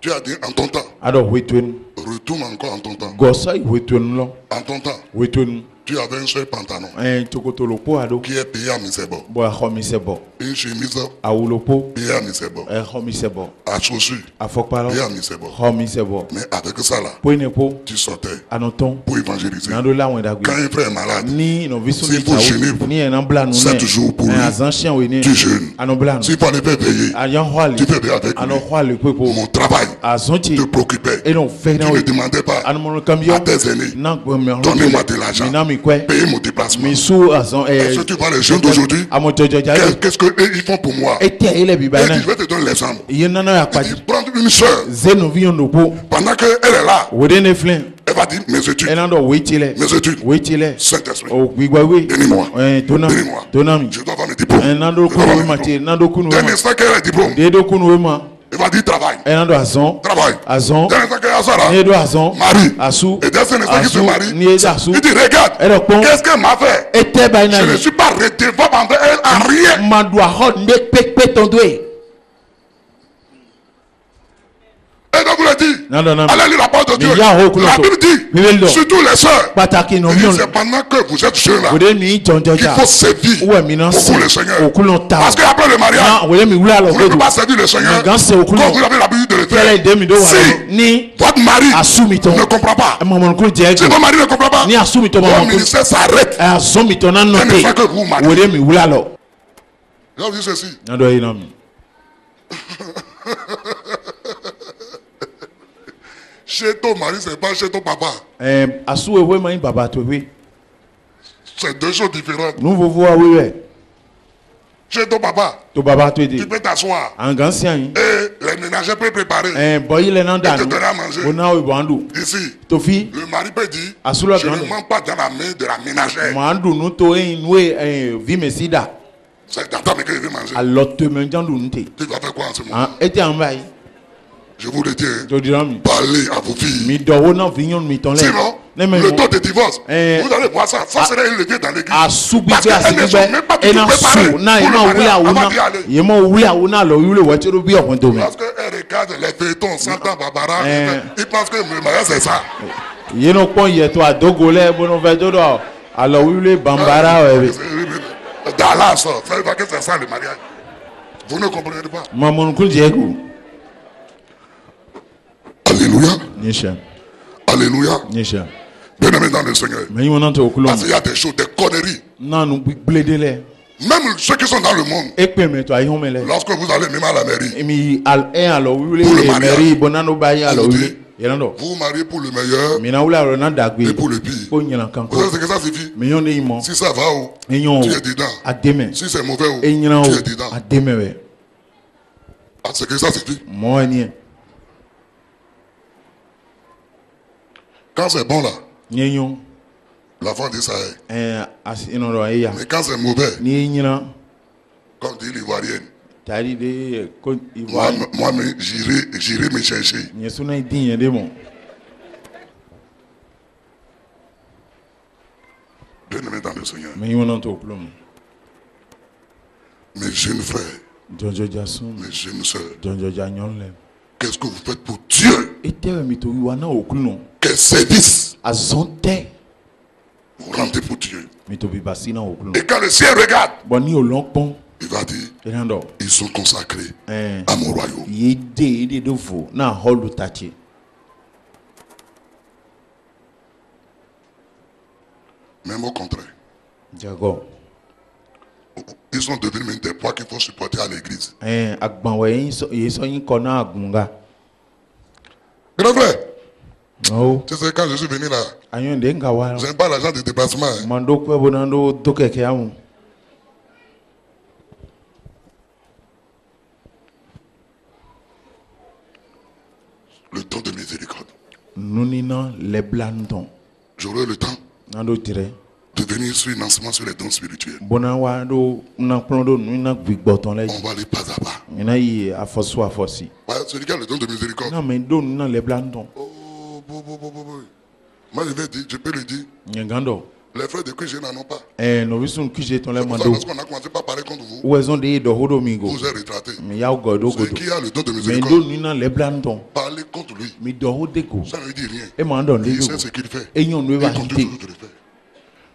Tu as dit en ton temps, ado wetwen retourne encore en ton temps. go so wetwen lo En ton temps, wetwen tu avais un seul pantalon tokoto lo po ado qui est payé à Misebo. bo a ho mi se bo Une chemise awulo po payée à Misebo. e ho mi se bo À chaussures afokpa lo payée à Misebo. ho mi se bo Mais avec ça là, po ne po tu sortais anoton pour évangéliser. na do la won dagbe Quand un frère est malade, ni no visu C'est ni pour tawo jeûner. ni en bla nu C'est toujours pour lui. azan chien we ni tu jeûnes. ano bla nu S'il fallait faire veiller, ayan hwali tu fais veiller avec ano lui. hwali pe po Mon travail azon ti te préoccupait. e no fe Tu na ne we demandais pas ano mo cambio à tes aînés, na gbe me donnez-moi de l'argent, mi na mi kwe payez mon déplacement. mi su azon Est-ce que tu vois les jeunes d'aujourd'hui? amo jojo ja Qu'est-ce qu'ils font pour moi? e te ile bi ba Il na dit, je vais te donner l'exemple. ye nana ya Il pa dit, prends une soeur, zeno vi on po pendant qu'elle est là, wode ne flin elle va dire mes études, e na do we ti le mes études, we ti le Saint-Esprit, o gbigba we bénis-moi, tonami bénis-moi. tonami Je dois avoir mes diplômes. e na do Je dois kunu avoir we mes ma diplômes. ti na do kunu we Dès ma l'instant qu'elle a un diplôme, de do kunu we ma il va dire travail, e na do azon travail. azon Dès l'instant qu'elle a ça là, ni do azon Marie. asu Et dès l'instant qu'il se asu marie, ni e asu il dit regarde, e do pon qu'est-ce qu'elle m'a fait? e te ba na Je ne ni suis pas redevable envers elle en rien. ma do a hot ne pepe ton do e Et donc vous le dites, na do na allez lire la parole de Dieu. Mais il y a un haut La cloto. Bible Bible dit, dit. surtout les sœurs, pataki no il mi dit, on c'est pendant que vous êtes jeunes là, wode mi jonjo qu'il ja faut servir uwe mi na se beaucoup le Seigneur. okulon ta Parce qu'après le mariage, na wode mi wula lo vous ne pouvez godo pas servir le Seigneur Gan se comme okulon vous avez l'habitude de le kele faire. de mi do wa Si ni votre mari asu mi ton ne comprend pas, e mo mo kun je si go votre mari ne comprend pas, ni asu mi ton mo votre mo kun ministère s'arrête. e asu mi ton na no Un te instant que vous vous mariez. wode mi wula lo Je vous dis ceci, na do yi na mi chez ton mari, c'est pas chez ton papa. asu ewe ma yin baba to we C'est deux choses différentes. nu vovo a we Chez ton papa, to baba to tu de peux t'asseoir an gan si an et les ménagers peuvent préparer. boyi le na da te nu donner à manger. o na we bandu Ici, to fi le mari peut dire, Asu la je ne grande. mens pas dans la main de la ménagère. ma andu nu to e nu e vi me sida C'est ta femme que je vais manger. alo to me jandu nu te Tu vas faire quoi en ce moment? an e te an bai Je vous le dis, hein, to dira mi parlez à vos filles. mi do wo na vi yon mi ton le Sinon, ne me le taux de divorce, vous allez voir ça. Ça serait élevé dans l'église. asu bi Parce te qu'elles ne sont asigbe même pas du e tout na préparées su pour na le e ma wuli mariage awo avant na d'y aller. ye ma wuli awo na lo yule wa tiro bi okun to me Parce qu'elles regardent les feuilletons, s'entend Barbara, Eh. ils pensent que le mariage c'est ça. ye no pon ye to adogo le bono fe to do alo wule bambara we Dallas, ça veut dire que c'est ça le mariage. Vous ne comprenez pas. ma mon kun je go Alléluia. nisha Alléluia. nisha Bien aimé dans le Seigneur. me yi wona to okulon Parce qu'il y a des choses, des conneries. na nu blede le Même ceux qui sont dans le monde, e pe me to ayi home le lorsque vous allez même à la mairie, mi al e alo wule Pour le e mariage. meri bonano ba yi alo On wule dit, ye na do vous vous mariez pour le meilleur mi na wula ro na dagbe et pour le pire. ko nyina kan Vous ko savez ce que ça signifie? mi yon de imo Si ça va, oh, e yon tu es dedans. ademe Si c'est mauvais, oh, e nyina tu o es dedans. ademe we Ah, c'est que ça signifie. mo ni Quand c'est bon là, nye yon L'enfant dit ça. ino do ya Mais quand c'est mauvais, ni nyina comme dit l'Ivoirienne, tari de ko ivoire moi j'irai me chercher. nyesuna idin de mo Bien-aimé dans le Seigneur, me yona to plum mes jeunes frères, jojo jasun mes jeunes sœurs, jojo janyon le qu'est-ce que vous faites pour Dieu? ete mi to wana okunu Quel service azonte vous rendez pour Dieu? mi to bi basina okunu Et quand le ciel regarde, bon ni olonpon il va dire, enando ils sont consacrés eh à mon royaume. yede de vo na holu tachi Même au contraire, jago ils sont devenus même des poids qu'il faut supporter à l'église. agbanwe yeso yin kona agunga Grand frère, oh tu sais, quand je suis venu là, ayon de ngawa je n'ai pas l'argent de déplacement. Hein. mando kwe bonando dokeke amu Le temps de miséricorde. nunina leblanton J'aurai le temps nando dire de venir sur un enseignement sur les dons spirituels. bona wa do na plondo nuna gbigboton le On va aller pas à pas. ina yi afosu afosi Ouais, celui qui a le don de miséricorde. na me do nuna leblanton Oh, bo. Moi, je vais dire, je peux le dire. ngando Les frères de Christ n'en ont pas. no visun kuje ton le C'est pour ça, mando lorsqu'on a commencé par parler contre vous, wezon de do hodo mingo vous êtes retraité. mi yaw godo Celui godo qui a le don de me do miséricorde, nuna leblanton parlez contre lui. mi do hodego Ça ne lui dit rien. e mando Il ndego sait ce qu'il fait. enyon no Il ba continue hite toujours de le faire.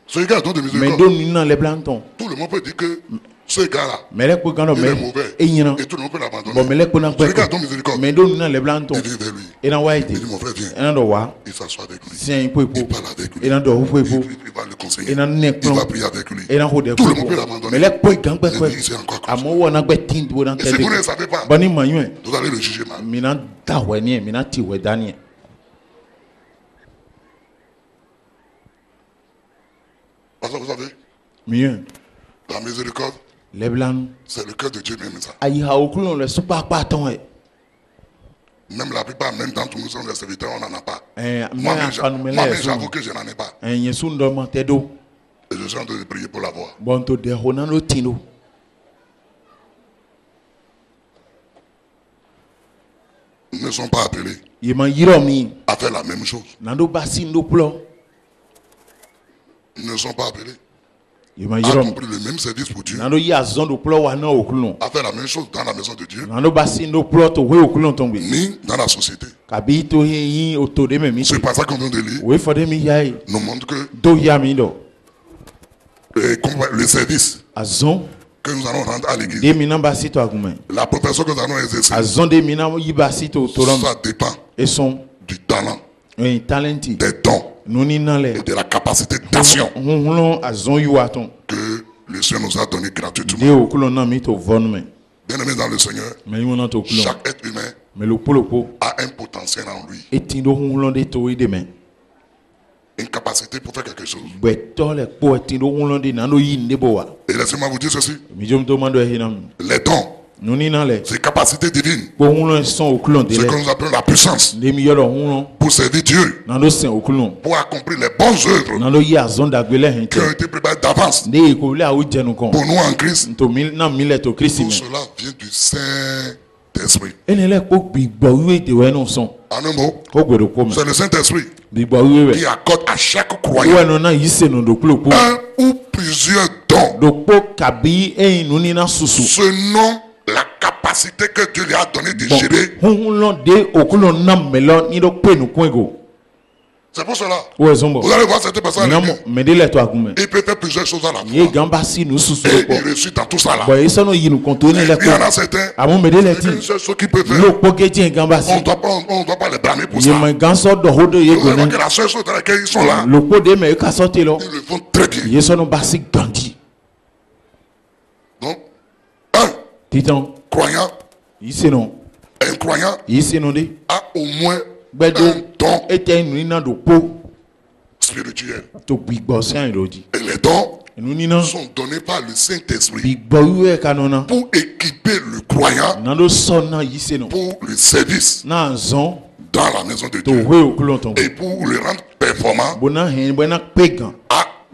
Celui qui a le don de me miséricorde, do nuna leblanton tout le monde peut dire que ce gars-là, mele ko gando il me est mauvais. enyina Et tout le monde peut l'abandonner. bon mele ko na Celui qui a le gbe don de miséricorde, me do nuna leblanton il vient vers lui. ina waite Il dit, mon frère, viens. ina do wa Il s'assoit avec lui. sien po Il po parle avec lui. ina do ho po Il va le conseiller. ina ne Il plon va prier avec lui. ina ho de Tout le po monde peut l'abandonner. mele ko gangbe Et ko lui, c'est encore comme ça. amo wona gbe tin bo na Et si tede vous ne le savez pas, bani manywe vous allez le juger mal. mina dawe ni mina ti we dani Parce que vous savez, mieux la miséricorde, leblan c'est le cœur de Dieu même ça. ayi ha okulon le supa pa ton e Même la plupart, même dans tous nous sommes des serviteurs, on n'en a pas. me Moi-même, afanu mele j'avoue que je n'en ai pas. yesu ndo ma tedo Et je suis en train de prier pour l'avoir. bon to de honano tino Ils ne sont pas appelés yema yiro mi à faire la même chose. nando basi ndo plo Ils ne sont pas appelés yema à yiro accomplir le même service pour Dieu. nando ya zondo plo wa na okulon À faire la même chose dans la maison de Dieu, nando basi ndo plo to we okulon tombe ni dans la société. kabi to yin o to de me mi C'est pas ça qu'on vient de lire. we for de mi yai Nous montre que do ya mi do le service azon que nous allons rendre à l'église, de mi na basi to agumen la profession que nous allons exercer, azon de mi na yi basi to rom ça dépend et son du talent, un talenti des dons nuni na le et de la capacité d'action hunlon azon yu aton que le Seigneur nous a donné gratuitement. de okulon na mi to von me Bien-aimé dans le Seigneur, me yimo na to okulon chaque être humain me lo polopo a un potentiel en lui, etindo hunlon de to ide me une capacité pour faire quelque chose. gbeto le po etindo hunlon de nando yi ndebo wa Et laissez-moi vous dire ceci, mi jom to mando hinam les dons, nuni na le ces capacités divines, po hunlon son okulon de ce le que nous appelons la puissance, de mi yoro hunlon pour servir Dieu, nando sen okulon pour accomplir les bonnes œuvres nando yi azon dagbele hente qui ont été préparées d'avance de ko le awu jenu kon pour nous en Christ. to mi na mi le to kristi Tout me cela vient du Saint-Esprit. ene le po gbigbo wiwe de we no son En un mot, ko gbedo ko me c'est le Saint-Esprit gbigbo wiwe qui accorde à chaque croyant we no na yi se no do polopo un ou plusieurs dons do po kabi e nuni na susu selon la capacité que Dieu lui a donnée de gérer. hunlon de okulon na melo ni do pe nu kwego C'est pour cela. we zombo Vous allez voir cette personne. na mo me de le to agumen Il peut faire plusieurs choses à la ye fois. gamba si nu susu Et po il réussit dans tout ça là. bo eso no yi nu kontoni le Il y en ko a certains. amo me de le C'est une ti seule chose qu'il peut faire. lo po geji gamba si On ne doit pas les blâmer pour ye ça. ma ganso do hodo ye Vous allez voir gona que la seule chose dans laquelle ils sont là, lo po de me ka sote lo ils le font très bien. ye so no basi ganji Donc, un titan croyant, yi se no un croyant yi se no de a au moins gbedo un don ete nu na do po spirituel. to gbigbo se an roji Et les dons nu ni na sont donnés par le Saint-Esprit gbigbo wiwe kanona pour équiper le croyant na do so na yi se no pour le service na zon dans la maison de to Dieu. hoe okulo ton Et pour le rendre performant bona hen bona pegan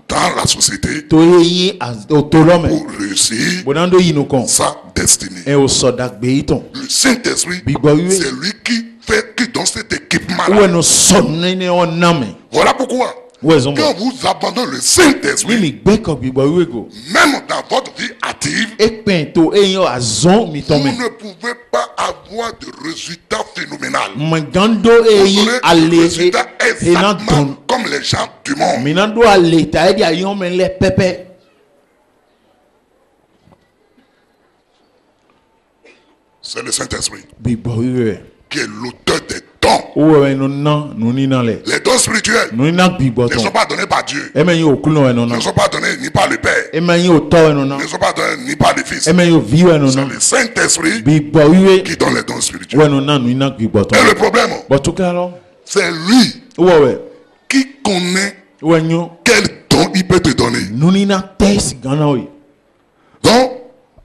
dans la société, to yi otolome pour réussir bona ndo yinu kon sa destinée. e o sodak be iton Le Saint-Esprit, Bigba oui. c'est lui qui donne cet we équipement-là. no sonne ne oname Voilà pourquoi, we zombo quand vous abandonnez le ni Saint-Esprit, mi gbe ko gbigbo we go même dans votre vie active, e pen to e yo azon mi vous tome ne pouvez pas avoir de résultats phénoménal. mgando e Vous yi aurez ale des résultats e na exactement don comme les gens du monde. mi na do ale ta e dia yon men le pepe C'est le Saint-Esprit gbigbo we qui est l'auteur des dons. o we no na no ni na le Les dons spirituels no ni na gbigbo ne ton sont pas donnés par Dieu. e men yo okulo we no na Ne sont pas donnés ni par le Père. e men yo to we no na Ne sont pas donnés ni par le Fils. e men yo vi we no C'est na le Saint-Esprit gbigbo we qui donne les dons spirituels. we no na no ni na gbigbo ton Et le problème, but to kalo c'est lui we qui connaît we nyo quel don il peut te donner. no ni na test gana we Donc,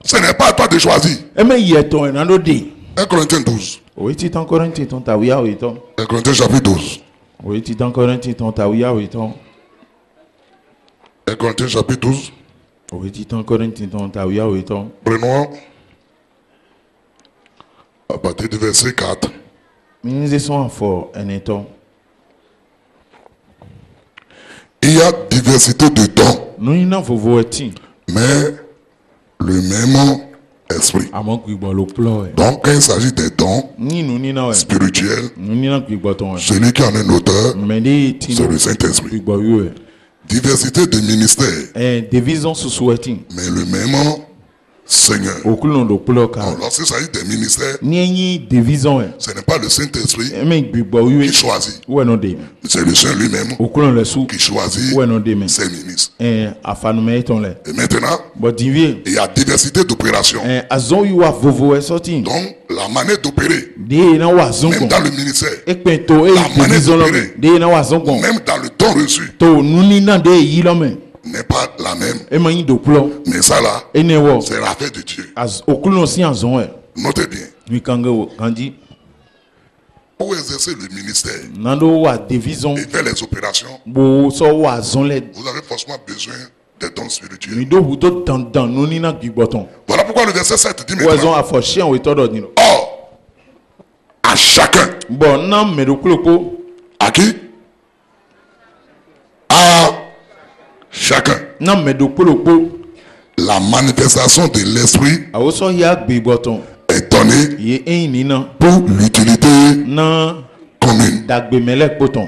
ce n'est pas à toi de choisir. e men ye ton e na do de 1 Corinthiens 12. o ti tan Corinthi ton ta wiya we ton 1 Corinthiens chapitre 12. o ti tan Corinthi ton ta wiya we ton 1 Corinthiens chapitre 12. o ti tan Corinthi ton ta wiya we ton Prenons à partir du verset 4. mi ze son afo ene ton Il y a diversité de dons, no ni na vovo eti mais le même esprit. amo gbigbo lo plo e Donc, quand il s'agit des dons ni no ni na we spirituels, no ni na gbigbo ton e celui qui en est l'auteur, me de ti c'est le Saint-Esprit. gbigbo we Diversité de ministères, division susu eti mais le même Seigneur. okulo lo plo ka Donc, lorsqu'il s'agit des ministères, ni enyi division e ce n'est pas le Saint-Esprit e men gbigbo we qui choisit, we no de c'est le Saint lui-même okulo le su qui choisit we no de me ses ministres. afanu me ton le Et maintenant, but divie il y a diversité d'opérations. azon yu wa vovo e sorti Donc, la manière d'opérer, de na wa zon même kon dans le ministère, e pen to e La manette division lo d'opérer. de na wa zon kon même dans le don reçu, to nu ni na de yi lo me n'est pas la même. e man yi do plo Mais ça là, e ne wo c'est l'affaire de Dieu. okulo si azon e Notez bien, mi kange wo kanji pour exercer le ministère nando wa division et faire les opérations, bo so wa zon le vous avez forcément besoin des dons spirituels. mi do hu to dan nu ni na gbigbo ton Voilà pourquoi le verset 7 dit wo maintenant, zon afo chien we to do ni lo or, à chacun, bon na me do kuloko à qui? À chacun, na me do kuloko la manifestation de l'esprit awo so ya gbigbo ton est donnée ye ein ni na pour l'utilité na commune. dagbe mele poton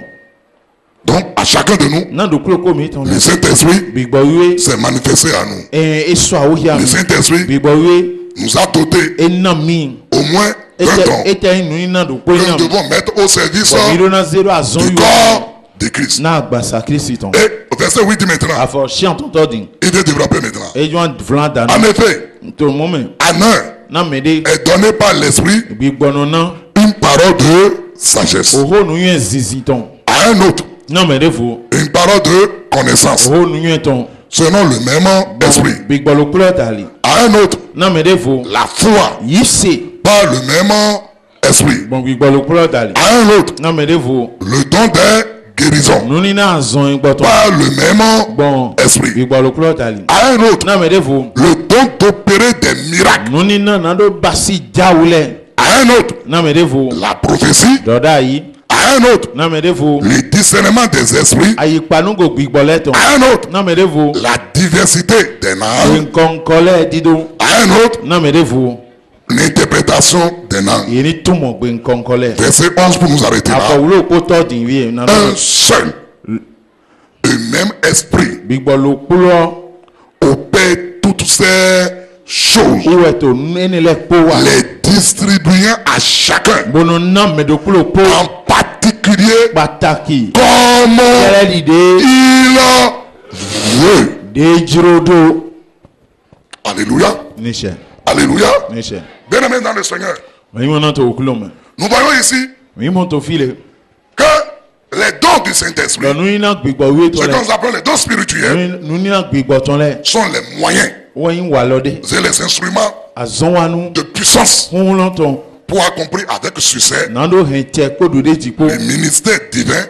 Donc, à chacun de nous, na do kuloko mi ton le Saint-Esprit gbigbo we s'est manifesté à nous. e so awo ya Le Saint-Esprit gbigbo we nous a doté e na mi au moins un don ete nu ni na do que pe nous na devons mettre au service mi do na zero azon du yu corps de Christ. na agbasa Kristi ton Et au verset 8 dit maintenant, afo chien ton to din il veut développer maintenant. e joan vlan dan En effet, to moment à un na me de est donné par l'Esprit gbigbo no na une parole de sagesse. oho nu yen zizi ton À un autre, na me de fo une parole de connaissance. oho nu yen ton Selon le même esprit. gbigbo lo plo tali À un autre, na me de fo la foi yi se par le même esprit. bon gbigbo lo plo tali À un autre, na me de fo le don des guérisons nu ni na azon igbo ton par le même bon esprit. gbigbo lo plo tali À un autre, na me de fo le don d'opérer des miracles. nu ni na do basi jawule À un autre, na me de fo la prophétie. doda yi À un autre, na me de fo le discernement des esprits. ayipanu go gbigbo le ton À un autre, na me de fo la diversité des langues. nkonkole dido À un autre, na me de fo l'interprétation des langues. yìí ni túmọ̀ gbé nkonkole Verset 11 pour nous arrêter là. akọwúlò kó tọ́dìn wíyẹn nínú Un seul et même esprit gbígbọ́ ló kúlọ̀ opère toutes ces choses, wúwẹ̀ tó nílẹ̀ kó wà les distribuant à chacun, bọ́nù náà mẹ́dọ̀kúlò kó en particulier pàtàkì comme kẹrẹ́ dìde il veut. dé jirodo Alléluia. níṣẹ́ Alléluia. níṣẹ́ Bien-aimés dans le Seigneur, wọ́n yín mọ́ náà tó òkúlò mọ́ nous voyons ici wọ́n yín mọ́ tó filẹ̀ que les dons du Saint-Esprit, lọ́nu yín náà gbígbọ́ wíwẹ̀ tó ce que lẹ̀ nous appelons les dons spirituels, nu yín náà gbígbọ́ tó lẹ̀ sont les moyens wọ́n yín wà lọ́dẹ et les instruments àzọ́wánu de puissance fún lọ́tọ̀ pour accomplir avec succès nando hente ko do de tipo le ministère divin,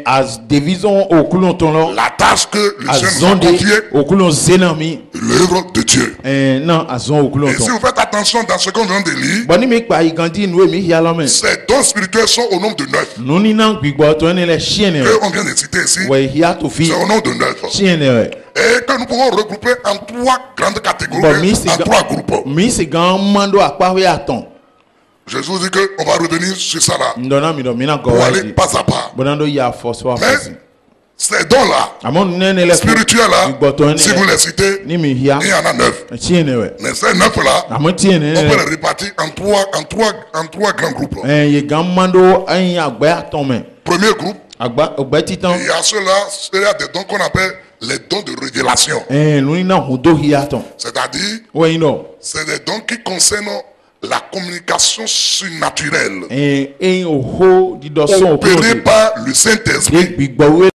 as division okulon ton lo la tâche que le Seigneur nous a azonde confiée, okulon zenami l'œuvre de Dieu. non azon okulon Et si ton vous faites attention dans ce qu'on vient de lire, boni mi pa igandi nu mi hialome ces dons spirituels sont au nombre de 9 nuni na gbigbo to ni le chiene que on vient de citer ici. we hia to fi C'est au nombre de 9. chiene we Et que nous pouvons regrouper en 3 grandes catégories, Bon, mais c'est en ga- 3 groupes. mi se gan mando akpawe aton Jésus dit qu'on va revenir sur ça là, ndona mi do mina go pour aller wa pas à pas. bonando ya force wa Mais force ces dons-là, amon nene le spirituels là, si vous les citez, ni mi hia il y en a 9. chiene we Mais ces 9-là, amon tiene on peut les répartir en trois grands groupes. ye gan mando ayin agbe aton me Premier groupe, agba ogbe titan il y a ceux-là des dons qu'on appelle les dons de révélation. nuni na hudo hia ton C'est-à-dire, we no c'est des dons qui concernent la communication surnaturelle oho di do son opérée par le Saint-Esprit gbigbo we